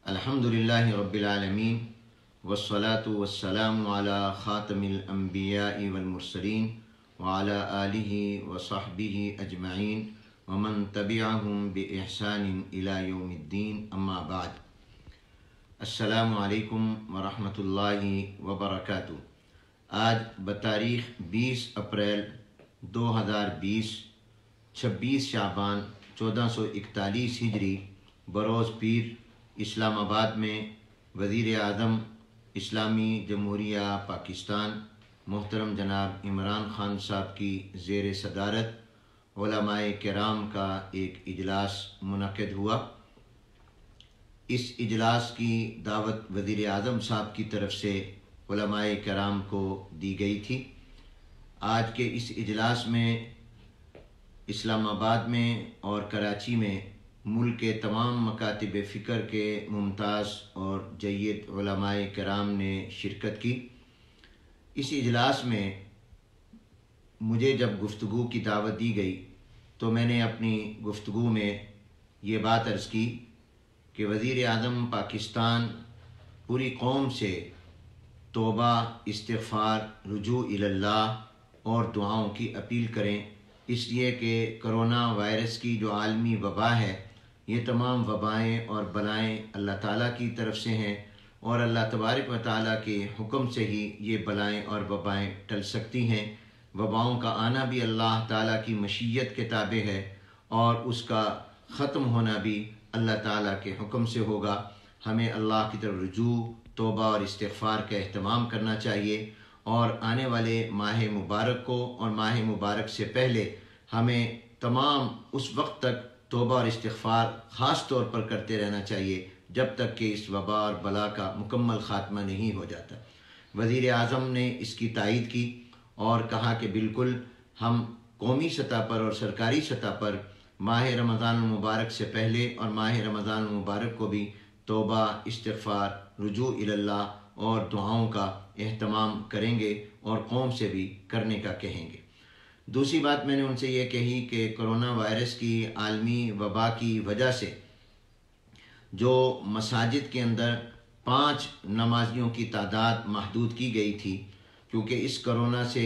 الحمدللہ رب العالمین والصلاة والسلام علی خاتم الانبیاء والمرسلین وعلی آلہ وصحبہ اجمعین ومن تبعہم بإحسان الی یوم الدین، اما بعد۔ السلام علیکم ورحمۃ اللہ وبرکاتہ۔ آج بتاریخ 20 اپریل 2020 26 شعبان 1441 ہجری بروز پیر اسلام آباد میں وزیر اعظم اسلامی جمہوریہ پاکستان محترم جناب عمران خان صاحب کی زیر صدارت علماء کرام کا ایک اجلاس منعقد ہوا۔ اس اجلاس کی دعوت وزیر اعظم صاحب کی طرف سے علماء کرام کو دی گئی تھی۔ آج کے اس اجلاس میں اسلام آباد میں اور کراچی میں ملک کے تمام مکاتب فکر کے ممتاز اور جید علماء کرام نے شرکت کی۔ اس اجلاس میں مجھے جب گفتگو کی دعوت دی گئی تو میں نے اپنی گفتگو میں یہ بات عرض کی کہ وزیر اعظم پاکستان پوری قوم سے توبہ، استغفار، رجوع الی اللہ اور دعاؤں کی اپیل کریں، اس لیے کہ کرونا وائرس کی جو عالمی وبا ہے، یہ تمام وبائیں اور بلائیں اللہ تعالیٰ کی طرف سے ہیں، اور اللہ تبارک و تعالیٰ کے حکم سے ہی یہ بلائیں اور وبائیں ٹل سکتی ہیں۔ وباؤں کا آنا بھی اللہ تعالیٰ کی مشیت کے تابع ہے، اور اس کا ختم ہونا بھی اللہ تعالیٰ کے حکم سے ہوگا۔ ہمیں اللہ کی طرف رجوع، توبہ اور استغفار کا اہتمام کرنا چاہیے، اور آنے والے ماہ مبارک کو اور ماہ مبارک سے پہلے ہمیں تمام اس وقت تک توبہ اور استغفار خاص طور پر کرتے رہنا چاہیے جب تک کہ اس وبا اور بلا کا مکمل خاتمہ نہیں ہو جاتا۔ وزیر اعظم نے اس کی تائید کی اور کہا کہ بالکل ہم قومی سطح پر اور سرکاری سطح پر ماہ رمضان المبارک سے پہلے اور ماہ رمضان المبارک کو بھی توبہ، استغفار، رجوع الی اللہ اور دعاؤں کا اہتمام کریں گے اور قوم سے بھی کرنے کا کہیں گے۔ دوسری بات میں نے ان سے یہ کہی کہ کرونا وائرس کی عالمی وبا کی وجہ سے جو مساجد کے اندر 5 نمازیوں کی تعداد محدود کی گئی تھی، کیونکہ اس کرونا سے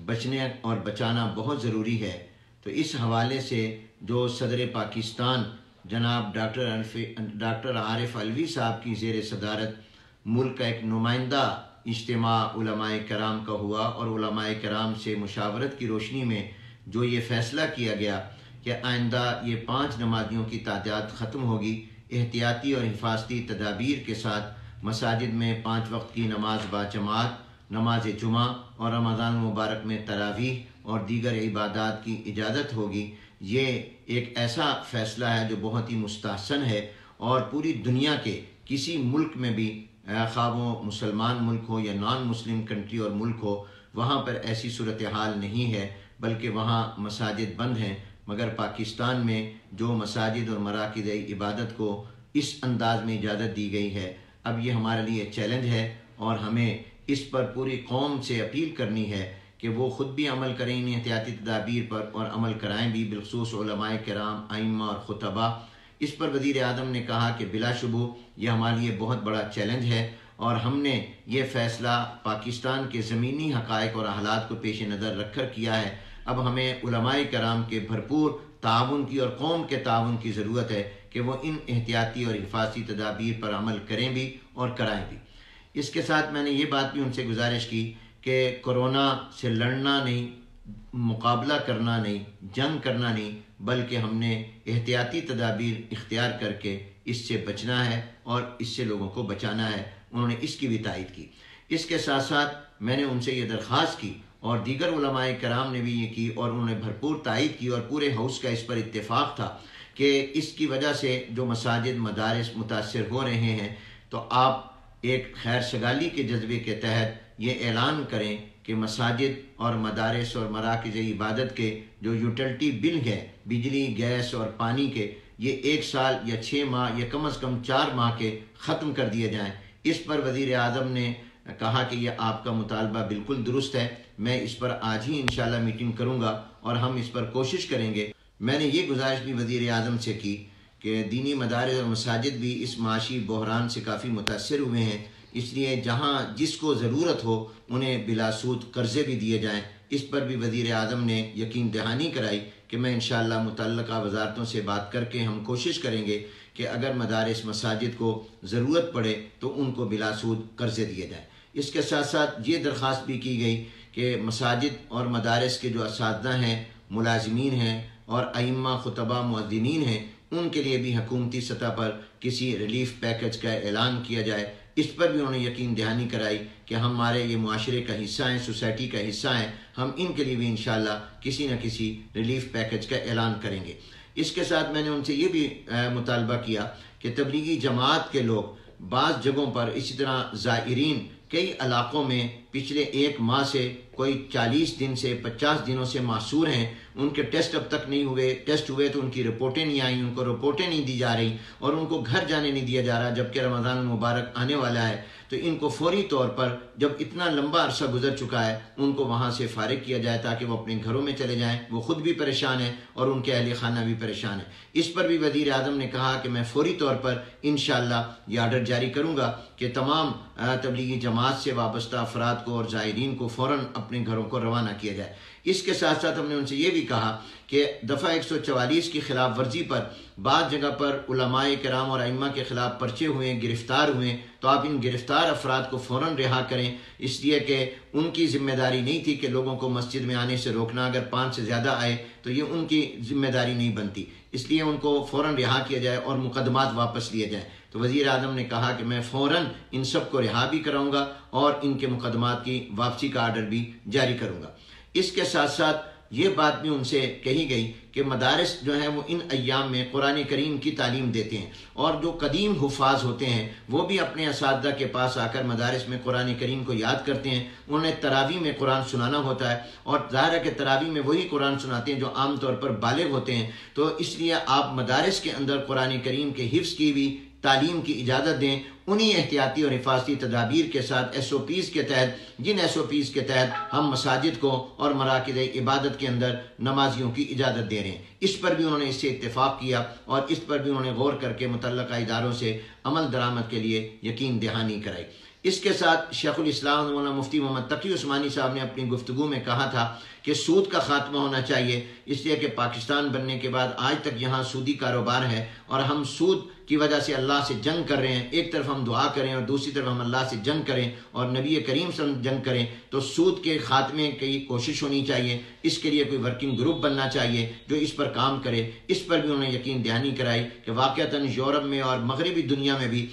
بچنے اور بچانا بہت ضروری ہے، تو اس حوالے سے جو صدر پاکستان جناب ڈاکٹر عارف علوی صاحب کی زیر صدارت ملک کا ایک نمائندہ اجتماع علماء کرام کا ہوا، اور علماء کرام سے مشاورت کی روشنی میں جو یہ فیصلہ کیا گیا کہ آئندہ یہ 5 نمازیوں کی تعداد ختم ہوگی، احتیاطی اور حفاظتی تدابیر کے ساتھ مساجد میں 5 وقت کی نماز باجماعت، نماز جمعہ اور رمضان مبارک میں تراویح اور دیگر عبادات کی اجازت ہوگی۔ یہ ایک ایسا فیصلہ ہے جو بہت ہی مستحسن ہے، اور پوری دنیا کے کسی ملک میں بھی، خواہ وہ مسلمان ملک ہو یا نان مسلم کنٹری اور ملک ہو، وہاں پر ایسی صورتحال نہیں ہے، بلکہ وہاں مساجد بند ہیں۔ مگر پاکستان میں جو مساجد اور مراکز عبادت کو اس انداز میں اجازت دی گئی ہے، اب یہ ہمارے لیے چیلنج ہے، اور ہمیں اس پر پوری قوم سے اپیل کرنی ہے کہ وہ خود بھی عمل کریں ان احتیاطی تدابیر پر، اور عمل کرائیں بھی، بالخصوص علماء کرام، ائمہ اور خطبہ۔ اس پر وزیر اعظم نے کہا کہ بلا شبہ یہ ہمارے لیے بہت بڑا چیلنج ہے، اور ہم نے یہ فیصلہ پاکستان کے زمینی حقائق اور حالات کو پیش نظر رکھ کر کیا ہے۔ اب ہمیں علماء کرام کے بھرپور تعاون کی اور قوم کے تعاون کی ضرورت ہے کہ وہ ان احتیاطی اور حفاظتی تدابیر پر عمل کریں بھی اور کرائیں بھی۔ اس کے ساتھ میں نے یہ بات بھی ان سے گزارش کی کہ کرونا سے لڑنا نہیں، مقابلہ کرنا نہیں، جنگ کرنا نہیں، بلکہ ہم نے احتیاطی تدابیر اختیار کر کے اس سے بچنا ہے اور اس سے لوگوں کو بچانا ہے۔ انہوں نے اس کی بھی تائید کی۔ اس کے ساتھ ساتھ میں نے ان سے یہ درخواست کی، اور دیگر علماء کرام نے بھی یہ کی، اور انہوں نے بھرپور تائید کی، اور پورے ہاؤس کا اس پر اتفاق تھا کہ اس کی وجہ سے جو مساجد، مدارس متاثر ہو رہے ہیں، تو آپ ایک خیر سگالی کے جذبے کے تحت یہ اعلان کریں کہ مساجد اور مدارس اور مراکز عبادت کے جو یوٹیلٹی بل ہے، بجلی، گیس اور پانی کے، یہ 1 سال یا 6 ماہ یا کم از کم 4 ماہ کے ختم کر دیے جائیں۔ اس پر وزیر اعظم نے کہا کہ یہ آپ کا مطالبہ بالکل درست ہے، میں اس پر آج ہی انشاءاللہ میٹنگ کروں گا، اور ہم اس پر کوشش کریں گے۔ میں نے یہ گزارش بھی وزیر اعظم سے کی کہ دینی مدارس اور مساجد بھی اس معاشی بحران سے کافی متاثر ہوئے ہیں، اس لیے جہاں جس کو ضرورت ہو انہیں بلا سود قرضے بھی دیے جائیں۔ اس پر بھی وزیر اعظم نے یقین دہانی کرائی کہ میں انشاءاللہ متعلقہ وزارتوں سے بات کر کے ہم کوشش کریں گے کہ اگر مدارس مساجد کو ضرورت پڑے تو ان کو بلا سود قرضے دیے جائیں۔ اس کے ساتھ ساتھ یہ درخواست بھی کی گئی کہ مساجد اور مدارس کے جو اساتذہ ہیں، ملازمین ہیں اور ائمہ، خطبہ، مؤذنین ہیں، ان کے لیے بھی حکومتی سطح پر کسی ریلیف پیکج کا اعلان کیا جائے۔ اس پر بھی انہوں نے یقین دہانی کرائی کہ ہمارے یہ معاشرے کا حصہ ہیں، سوسائٹی کا حصہ ہیں، ہم ان کے لیے بھی انشاءاللہ کسی نہ کسی ریلیف پیکج کا اعلان کریں گے۔ اس کے ساتھ میں نے ان سے یہ بھی مطالبہ کیا کہ تبلیغی جماعت کے لوگ بعض جگہوں پر، اسی طرح زائرین کئی علاقوں میں پچھلے 1 ماہ سے کوئی 40 دن سے 50 دنوں سے محصور ہیں، ان کے ٹیسٹ اب تک نہیں ہوئے، ٹیسٹ ہوئے تو ان کی رپورٹیں نہیں آئیں، ان کو رپورٹیں نہیں دی جا رہی اور ان کو گھر جانے نہیں دیا جا رہا، جبکہ رمضان المبارک آنے والا ہے۔ تو ان کو فوری طور پر جب اتنا لمبا عرصہ گزر چکا ہے ان کو وہاں سے فارغ کیا جائے تاکہ وہ اپنے گھروں میں چلے جائیں۔ وہ خود بھی پریشان ہیں اور ان کے اہل خانہ بھی پریشان ہیں۔ اس پر بھی وزیر اعظم نے کہا کہ میں فوری طور پر انشاءاللہ یہ آرڈر جاری کروں گا کہ تمام تبلیغی جماعت سے وابستہ افراد کو اور زائرین کو فوراً اپنے گھروں کو روانہ کیا جائے۔ اس کے ساتھ ساتھ ہم نے ان سے یہ بھی کہا کہ دفعہ 144 کی خلاف ورزی پر بعض جگہ پر علماء کرام اور ائمہ کے خلاف پرچے ہوئے، گرفتار ہوئے، تو آپ ان گرفتار افراد کو فوراً رہا کریں، اس لیے کہ ان کی ذمہ داری نہیں تھی کہ لوگوں کو مسجد میں آنے سے روکنا۔ اگر 5 سے زیادہ آئے تو یہ ان کی ذمہ داری نہیں بنتی، اس لیے ان کو فوراً رہا کیا جائے اور مقدمات واپس لیے جائیں۔ تو وزیر اعظم نے کہا کہ میں فوراً ان سب کو رہا بھی کراؤں گا اور ان کے مقدمات کی واپسی کا آرڈر بھی جاری کروں گا۔ اس کے ساتھ ساتھ یہ بات بھی ان سے کہی گئی کہ مدارس جو ہیں وہ ان ایام میں قرآن کریم کی تعلیم دیتے ہیں اور جو قدیم حفاظ ہوتے ہیں وہ بھی اپنے اساتذہ کے پاس آ کر مدارس میں قرآن کریم کو یاد کرتے ہیں۔ انہیں تراویح میں قرآن سنانا ہوتا ہے اور ظاہر ہے کہ تراویح میں وہی قرآن سناتے ہیں جو عام طور پر بالغ ہوتے ہیں، تو اس لیے آپ مدارس کے اندر قرآن کریم کے حفظ کی بھی تعلیم کی اجازت دیں، انہی احتیاطی اور حفاظتی تدابیر کے ساتھ SOPs کے تحت، جن SOPs کے تحت ہم مساجد کو اور مراکز عبادت کے اندر نمازیوں کی اجازت دے رہے ہیں۔ اس پر بھی انہوں نے اس سے اتفاق کیا اور اس پر بھی انہوں نے غور کر کے متعلقہ اداروں سے عمل درآمد کے لیے یقین دہانی کرائی۔ اس کے ساتھ شیخ الاسلام مولانا مفتی محمد تقی عثمانی صاحب نے اپنی گفتگو میں کہا تھا کہ سود کا خاتمہ ہونا چاہیے، اس لیے کہ پاکستان بننے کے بعد آج تک یہاں سودی کاروبار ہے اور ہم سود کی وجہ سے اللہ سے جنگ کر رہے ہیں۔ ایک طرف ہم دعا کریں اور دوسری طرف ہم اللہ سے جنگ کریں اور نبی کریم سے جنگ کریں، تو سود کے خاتمے کی کوشش ہونی چاہیے۔ اس کے لیے کوئی ورکنگ گروپ بننا چاہیے جو اس پر کام کرے۔ اس پر بھی انہوں نے یقین دہانی کرائی کہ واقعتاً یورپ میں اور مغربی دنیا میں بھی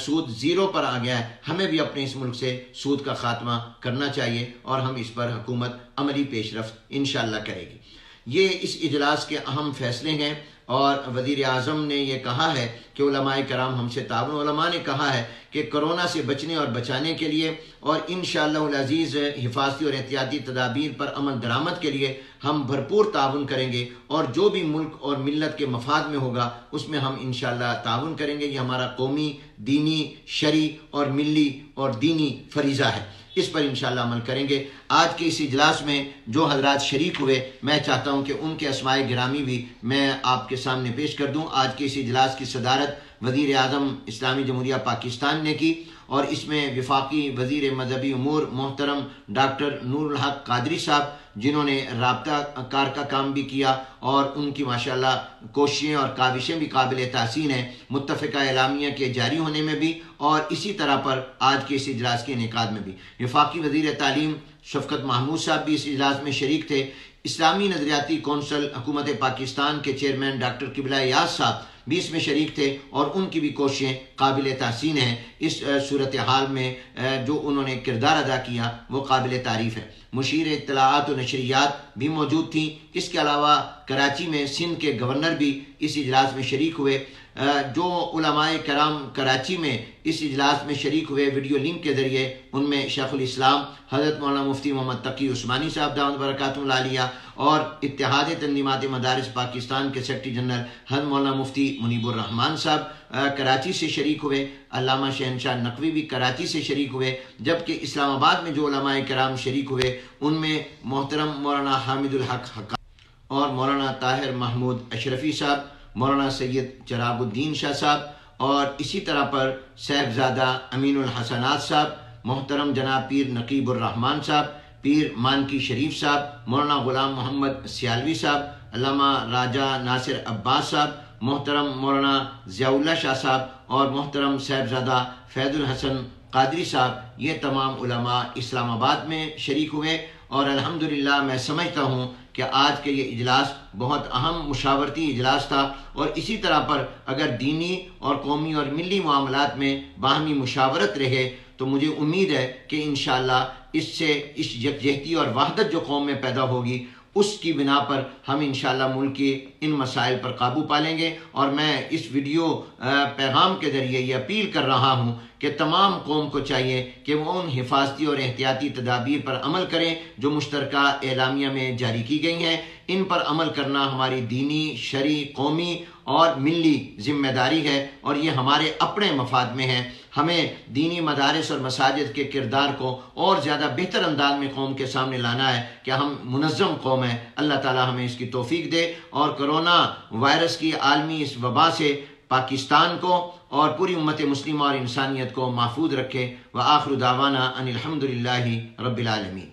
سود 0 پر آ گیا ہے، ہمیں بھی اپنے اس ملک سے سود کا خاتمہ کرنا چاہیے اور ہم اس پر حکومت عملی پیش رفت انشاءاللہ کرے گی۔ یہ اس اجلاس کے اہم فیصلے ہیں اور وزیر اعظم نے یہ کہا ہے کہ علماء کرام ہم سے تعاون، علماء نے کہا ہے کہ کرونا سے بچنے اور بچانے کے لیے اور انشاءاللہ العزیز حفاظتی اور احتیاطی تدابیر پر عمل درآمد کے لیے ہم بھرپور تعاون کریں گے اور جو بھی ملک اور ملت کے مفاد میں ہوگا اس میں ہم انشاءاللہ تعاون کریں گے۔ یہ ہمارا قومی، دینی، شرعی اور ملی اور دینی فریضہ ہے، اس پر انشاءاللہ عمل کریں گے۔ آج کے اس اجلاس میں جو حضرات شریک ہوئے میں چاہتا ہوں کہ ان کے اسماء گرامی بھی میں آپ کے سامنے پیش کر دوں۔ آج کے اس اجلاس کی صدارت وزیر اعظم اسلامی جمہوریہ پاکستان نے کی اور اس میں وفاقی وزیر مذہبی امور محترم ڈاکٹر نور الحق قادری صاحب، جنہوں نے رابطہ کار کا کام بھی کیا اور ان کی ماشاءاللہ کوششیں اور کاوشیں بھی قابل تحسین ہیں متفقہ اعلامیہ کے جاری ہونے میں بھی اور اسی طرح پر آج کے اس اجلاس کے انعقاد میں بھی۔ وفاقی وزیر تعلیم شفقت محمود صاحب بھی اس اجلاس میں شریک تھے۔ اسلامی نظریاتی کونسل حکومت پاکستان کے چیئرمین ڈاکٹر قبلہ یاز صاحب بھی اس میں شریک تھے اور ان کی بھی کوششیں قابل تحسین ہیں۔ اس صورتحال میں جو انہوں نے کردار ادا کیا وہ قابل تعریف ہے۔ مشیر اطلاعات و نشریات بھی موجود تھیں۔ اس کے علاوہ کراچی میں سندھ کے گورنر بھی اس اجلاس میں شریک ہوئے۔ جو علماء کرام کراچی میں اس اجلاس میں شریک ہوئے ویڈیو لنک کے ذریعے، ان میں شیخ الاسلام حضرت مولانا مفتی محمد تقی عثمانی صاحب دامت برکاتہ العالیہ اور اتحاد تنظیمات مدارس پاکستان کے سیکرٹری جنرل حضرت مولانا مفتی منیب الرحمان صاحب کراچی سے شریک ہوئے۔ علامہ شہنشاہ نقوی بھی کراچی سے شریک ہوئے، جبکہ اسلام آباد میں جو علماء کرام شریک ہوئے ان میں محترم مولانا حامد الحق حقانی اور مولانا طاہر محمود اشرفی صاحب، مولانا سید چراغ الدین شاہ صاحب، اور اسی طرح پر صاحبزادہ امین الحسنات صاحب، محترم جناب پیر نقیب الرحمان صاحب، پیر مانکی شریف صاحب، مولانا غلام محمد سیالوی صاحب، علامہ راجہ ناصر عباس صاحب، محترم مولانا ضیاء اللہ شاہ صاحب، اور محترم صاحبزادہ فیض الحسن قادری صاحب، یہ تمام علماء اسلام آباد میں شریک ہوئے۔ اور الحمدللہ میں سمجھتا ہوں کہ آج کے یہ اجلاس بہت اہم مشاورتی اجلاس تھا، اور اسی طرح پر اگر دینی اور قومی اور ملی معاملات میں باہمی مشاورت رہے تو مجھے امید ہے کہ انشاءاللہ اس سے اس یکجہتی اور وحدت جو قوم میں پیدا ہوگی، اس کی بنا پر ہم انشاءاللہ ملک کے ان مسائل پر قابو پا لیں گے۔ اور میں اس ویڈیو پیغام کے ذریعے یہ اپیل کر رہا ہوں کہ تمام قوم کو چاہیے کہ وہ ان حفاظتی اور احتیاطی تدابیر پر عمل کریں جو مشترکہ اعلامیہ میں جاری کی گئی ہیں۔ ان پر عمل کرنا ہماری دینی، شرعی، قومی اور ملی ذمہ داری ہے، اور یہ ہمارے اپنے مفاد میں ہے۔ ہمیں دینی مدارس اور مساجد کے کردار کو اور زیادہ بہتر انداز میں قوم کے سامنے لانا ہے کہ ہم منظم قوم ہیں۔ اللہ تعالی ہمیں اس کی توفیق دے، اور کرونا وائرس کی عالمی اس وبا سے پاکستان کو اور پوری امت مسلمہ اور انسانیت کو محفوظ رکھے۔ وآخر دعوانا ان الحمدللہ رب العالمین۔